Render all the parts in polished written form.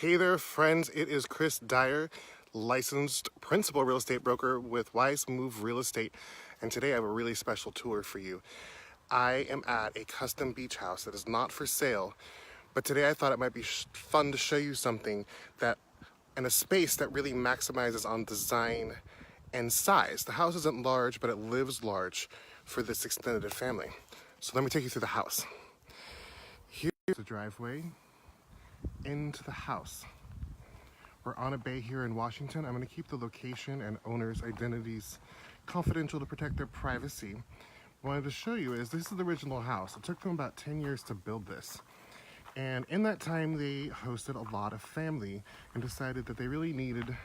Hey there, friends. It is Chris Dyer, licensed principal real estate broker with Wise Move Real Estate. And today I have a really special tour for you. I am at a custom beach house that is not for sale, but today I thought it might be fun to show you something that, in a space that really maximizes on design and size. The house isn't large, but it lives large for this extended family. So let me take you through the house. Here's the driveway into the house. We're on a bay here in Washington. I'm going to keep the location and owners' identities confidential to protect their privacy. What I wanted to show you is this is the original house. It took them about 10 years to build this. And in that time, they hosted a lot of family and decided that they really needed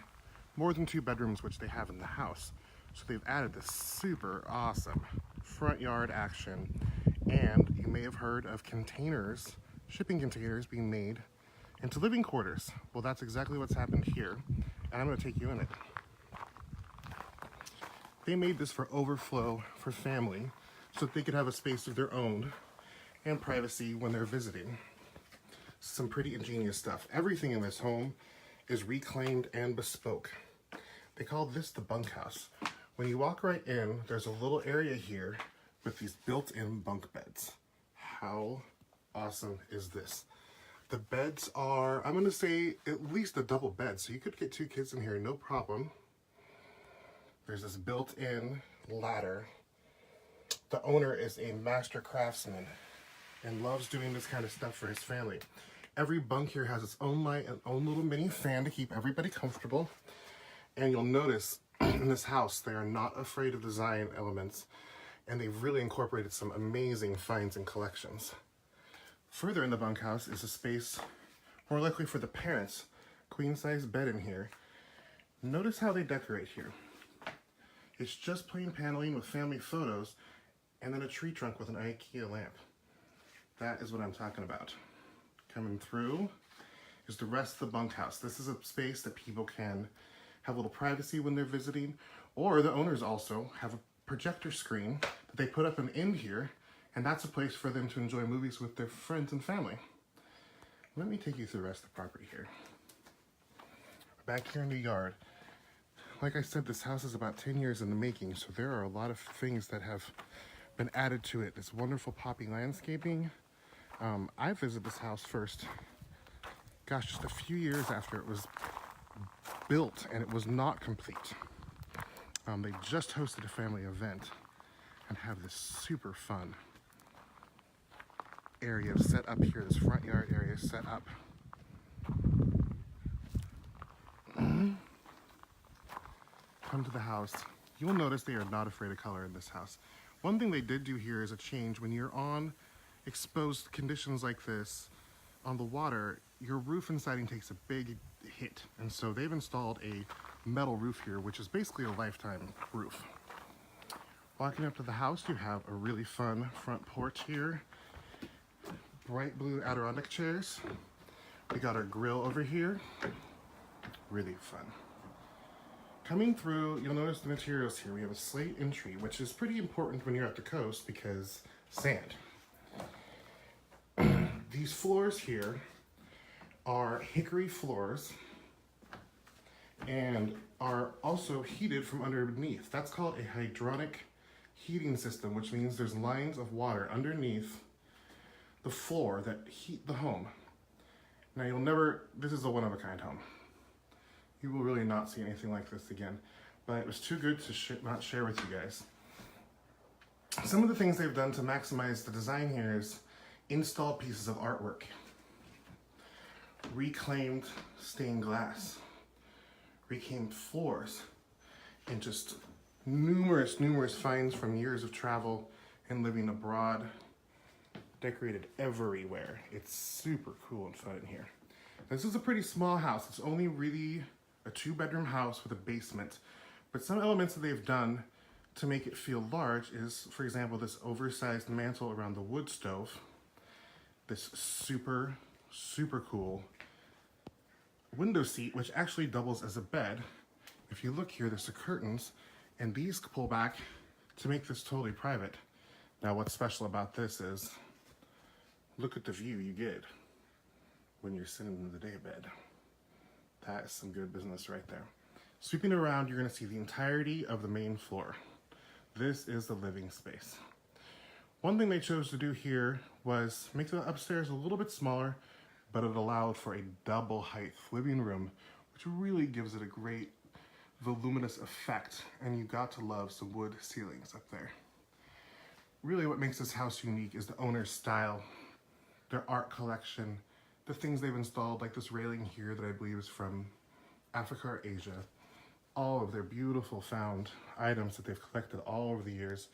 more than 2 bedrooms, which they have in the house. So they've added this super awesome front yard action. And you may have heard of containers, shipping containers being made into living quarters. Well, that's exactly what's happened here, and I'm going to take you in it. They made this for overflow for family so that they could have a space of their own and privacy when they're visiting. Some pretty ingenious stuff. Everything in this home is reclaimed and bespoke. They call this the bunkhouse. When you walk right in, there's a little area here with these built-in bunk beds. How awesome is this? The beds are, I'm gonna say, at least a double bed, so you could get 2 kids in here, no problem. There's this built-in ladder. The owner is a master craftsman and loves doing this kind of stuff for his family. Every bunk here has its own light and own little mini fan to keep everybody comfortable. And you'll notice in this house, they are not afraid of design elements, and they've really incorporated some amazing finds and collections. Further in the bunkhouse is a space more likely for the parents. Queen-size bed in here. Notice how they decorate here. It's just plain paneling with family photos and then a tree trunk with an IKEA lamp. That is what I'm talking about. Coming through is the rest of the bunkhouse. This is a space that people can have a little privacy when they're visiting, or the owners also have a projector screen that they put up and in here, and that's a place for them to enjoy movies with their friends and family. Let me take you through the rest of the property here. Back here in the yard, like I said, this house is about 10 years in the making, so there are a lot of things that have been added to it. This wonderful poppy landscaping. I visited this house first, gosh, just a few years after it was built, and it was not complete. They just hosted a family event and have this super fun area set up here, this front yard area set up. Come to the house. You'll notice they are not afraid of color in this house. One thing they did do here is a change. When you're on exposed conditions like this on the water, your roof and siding takes a big hit. And so they've installed a metal roof here, which is basically a lifetime roof. Walking up to the house, you have a really fun front porch here. Bright blue Adirondack chairs. We got our grill over here. Really fun. Coming through, you'll notice the materials here. We have a slate entry, which is pretty important when you're at the coast because sand. These floors here are hickory floors and are also heated from underneath. That's called a hydronic heating system, which means there's lines of water underneath the floor that heat the home. Now this is a one-of-a-kind home. You will really not see anything like this again, but it was too good to not share with you guys. Some of the things they've done to maximize the design here is install pieces of artwork, reclaimed stained glass, reclaimed floors, and just numerous finds from years of travel and living abroad, decorated everywhere. It's super cool and fun in here. This is a pretty small house. It's only really a 2-bedroom house with a basement, but some elements that they've done to make it feel large is, for example, this oversized mantle around the wood stove, this super cool window seat, which actually doubles as a bed. If you look here, there's the curtains, and these pull back to make this totally private. Now, what's special about this is, look at the view you get when you're sitting in the daybed. That is some good business right there. Sweeping around, you're gonna see the entirety of the main floor. This is the living space. One thing they chose to do here was make the upstairs a little bit smaller, but it allowed for a double height living room, which really gives it a great voluminous effect, and you got to love some wood ceilings up there. Really what makes this house unique is the owner's style, their art collection, the things they've installed, like this railing here that I believe is from Africa or Asia, all of their beautiful found items that they've collected all over the years.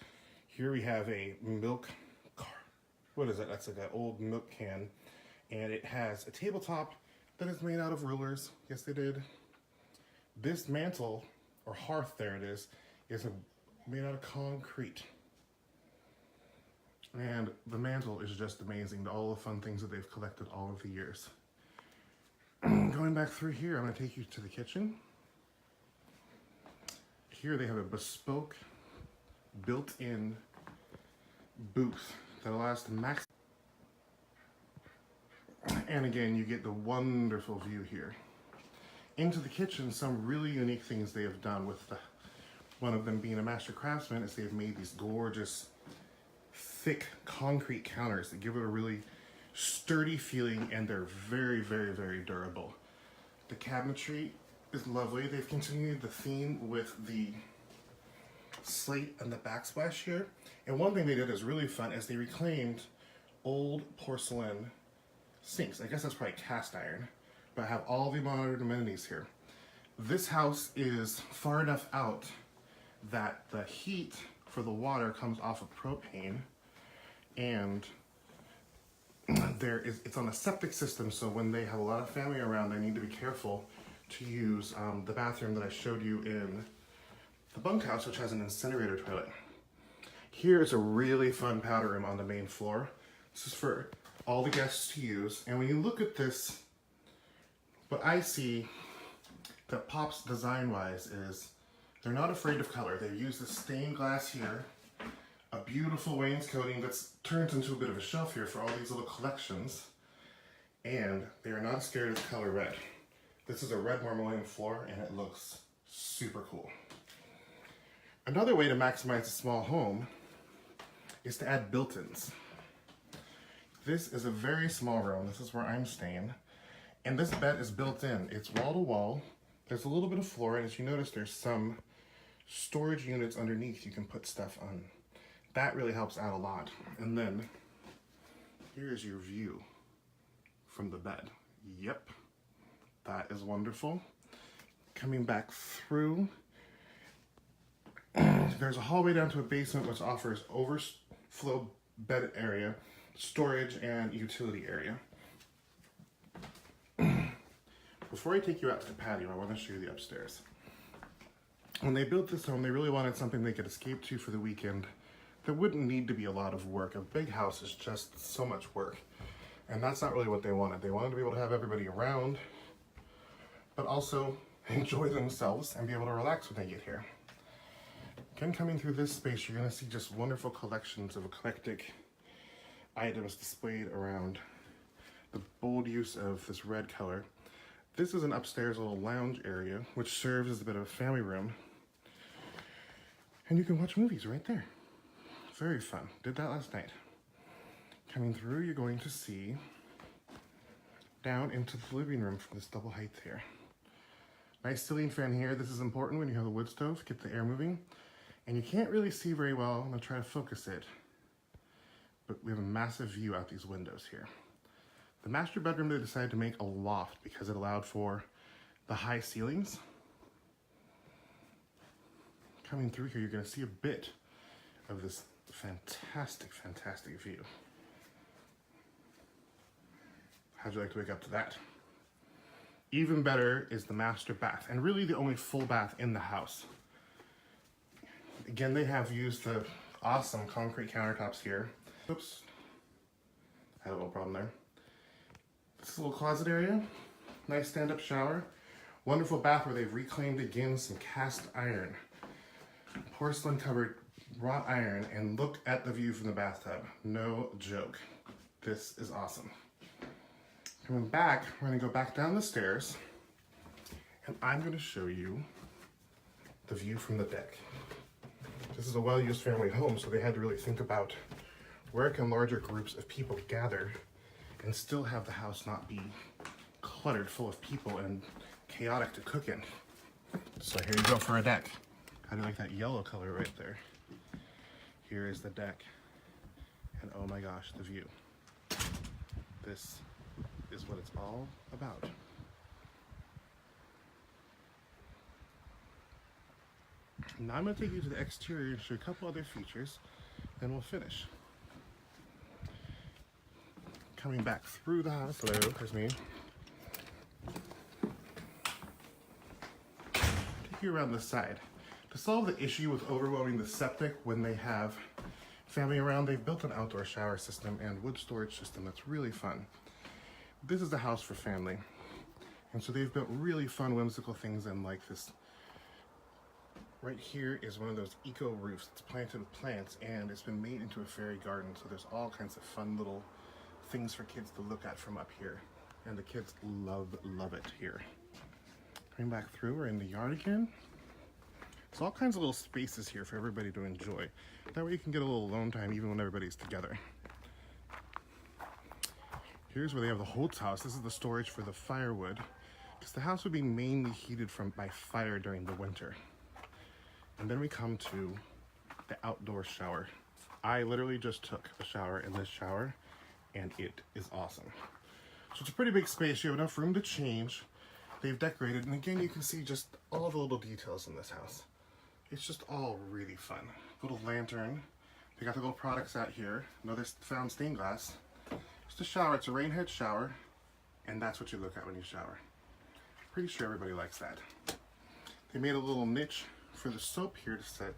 Here we have a milk car. What is it? That's like an old milk can. And it has a tabletop that is made out of rulers. Yes, they did. This mantle, or hearth there it is made out of concrete. And the mantle is just amazing. All the fun things that they've collected all of the years. Going back through here, I'm gonna take you to the kitchen. Here they have a bespoke, built-in booth that allows to max. And again, you get the wonderful view here. Into the kitchen, some really unique things they have done with one of them being a master craftsman is they've made these gorgeous, thick concrete counters that give it a really sturdy feeling, and they're very, very, very durable. The cabinetry is lovely. They've continued the theme with the slate and the backsplash here. And one thing they did is really fun is they reclaimed old porcelain sinks. I guess that's probably cast iron, but have all the modern amenities here. This house is far enough out that the heat for the water comes off of propane, and it's on a septic system, so when they have a lot of family around, they need to be careful to use the bathroom that I showed you in the bunkhouse, which has an incinerator toilet. Here is a really fun powder room on the main floor. This is for all the guests to use, and when you look at this, what I see that pops design-wise is they're not afraid of color. They've used the stained glass here, a beautiful wainscoting that's turned into a bit of a shelf here for all these little collections, and they are not scared of color red. This is a red marmoleum floor, and it looks super cool. Another way to maximize a small home is to add built-ins. This is a very small room. This is where I'm staying. And this bed is built in. It's wall to wall. There's a little bit of floor, and as you notice, there's some storage units underneath you can put stuff on. That really helps out a lot. And then here's your view from the bed. Yep, that is wonderful. Coming back through, there's a hallway down to a basement which offers overflow bed area, storage, and utility area. Before I take you out to the patio, I want to show you the upstairs. When they built this home, they really wanted something they could escape to for the weekend that wouldn't need to be a lot of work. A big house is just so much work, and that's not really what they wanted. They wanted to be able to have everybody around, but also enjoy themselves and be able to relax when they get here. Again, coming through this space, you're going to see just wonderful collections of eclectic items displayed around. The bold use of this red color. This is an upstairs little lounge area, which serves as a bit of a family room. And you can watch movies right there. Very fun. Did that last night. Coming through, you're going to see down into the living room from this double height here. Nice ceiling fan here. This is important when you have a wood stove, get the air moving. And you can't really see very well. I'm gonna try to focus it. But we have a massive view out these windows here. The master bedroom, they decided to make a loft because it allowed for the high ceilings. Coming through here, you're gonna see a bit of this fantastic, fantastic view. How'd you like to wake up to that? Even better is the master bath, and really the only full bath in the house. Again, they have used the awesome concrete countertops here. Oops, I had a little problem there. This little closet area, nice stand-up shower, wonderful bath where they've reclaimed again some cast iron, porcelain covered wrought iron, and look at the view from the bathtub. No joke. This is awesome. Coming back, we're gonna go back down the stairs, And I'm going to show you the view from the deck. This is a well-used family home, so they had to really think about where can larger groups of people gather and still have the house not be cluttered full of people and chaotic to cook in. So here you go for a deck. How do you like that yellow color right there? Here is the deck. And oh my gosh, the view. This is what it's all about. Now I'm going to take you to the exterior and show you a couple other features, then we'll finish. Coming back through the house, hello, there's me. Take you around the side. To solve the issue with overwhelming the septic when they have family around, they've built an outdoor shower system and wood storage system that's really fun. This is a house for family. And so they've built really fun, whimsical things in like this. Right here is one of those eco roofs. It's planted with plants and it's been made into a fairy garden. So there's all kinds of fun little things for kids to look at from up here. And the kids love it here. Coming back through, we're in the yard again. There's all kinds of little spaces here for everybody to enjoy. That way you can get a little alone time even when everybody's together. Here's where they have the Holtz house. This is the storage for the firewood, because the house would be mainly heated by fire during the winter. And then we come to the outdoor shower. I literally just took a shower in this shower, and it is awesome. So it's a pretty big space. You have enough room to change. They've decorated, and again, you can see just all the little details in this house. It's just all really fun. Little lantern. They got the little products out here. Another found stained glass. Just a shower. It's a rain head shower, and that's what you look at when you shower. Pretty sure everybody likes that. They made a little niche for the soap here to sit.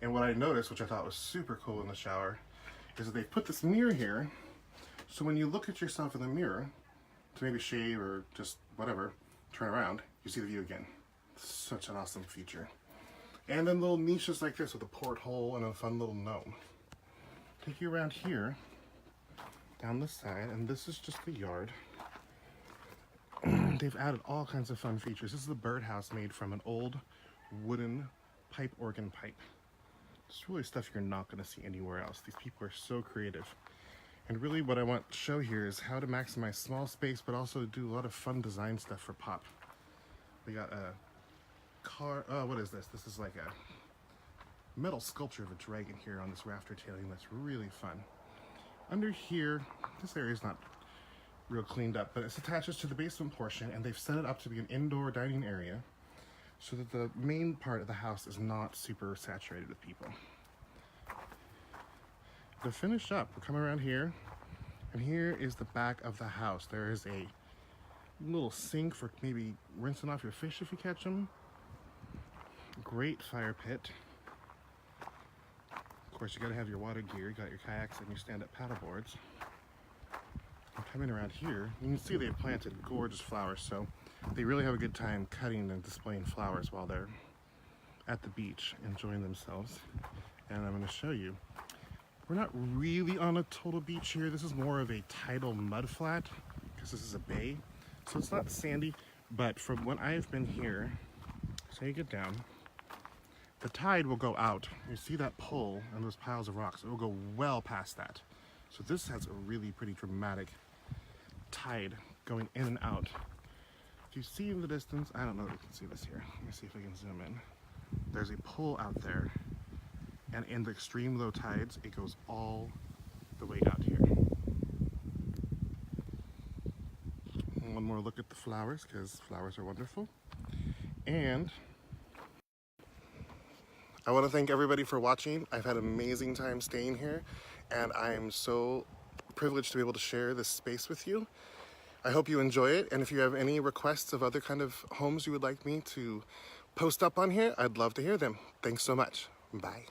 And what I noticed, which I thought was super cool in the shower, is that they put this mirror here, so when you look at yourself in the mirror, to maybe shave or just whatever, turn around, you see the view again. Such an awesome feature. And then little niches like this with a porthole and a fun little gnome. Take you around here, down the side, and this is just the yard. They've added all kinds of fun features. This is the birdhouse made from an old wooden pipe organ pipe. It's really stuff you're not going to see anywhere else. These people are so creative. And really what I want to show here is how to maximize small space, but also do a lot of fun design stuff for Pop. We got a car, what is this? This is like a metal sculpture of a dragon here on this rafter tailing that's really fun. Under here, this area is not real cleaned up, but it attaches to the basement portion, and they've set it up to be an indoor dining area so that the main part of the house is not super saturated with people. To finish up, we're coming around here, and here is the back of the house. There is a little sink for maybe rinsing off your fish if you catch them. Great fire pit. Of course, you gotta have your water gear. You got your kayaks and your stand-up paddle boards. And coming around here, you can see they've planted gorgeous flowers, so they really have a good time cutting and displaying flowers while they're at the beach enjoying themselves. And I'm gonna show you. We're not really on a total beach here. This is more of a tidal mud flat because this is a bay. So it's not sandy, but from when I've been here, so you get down, the tide will go out. You see that pull and those piles of rocks. It will go well past that. So this has a really pretty dramatic tide going in and out. If you see in the distance, I don't know if you can see this here. Let me see if I can zoom in. There's a pull out there. And in the extreme low tides, it goes all the way out here. One more look at the flowers, because flowers are wonderful. And I want to thank everybody for watching. I've had an amazing time staying here, and I'm so privileged to be able to share this space with you. I hope you enjoy it, and if you have any requests of other kind of homes you would like me to post up on here, I'd love to hear them. Thanks so much. Bye.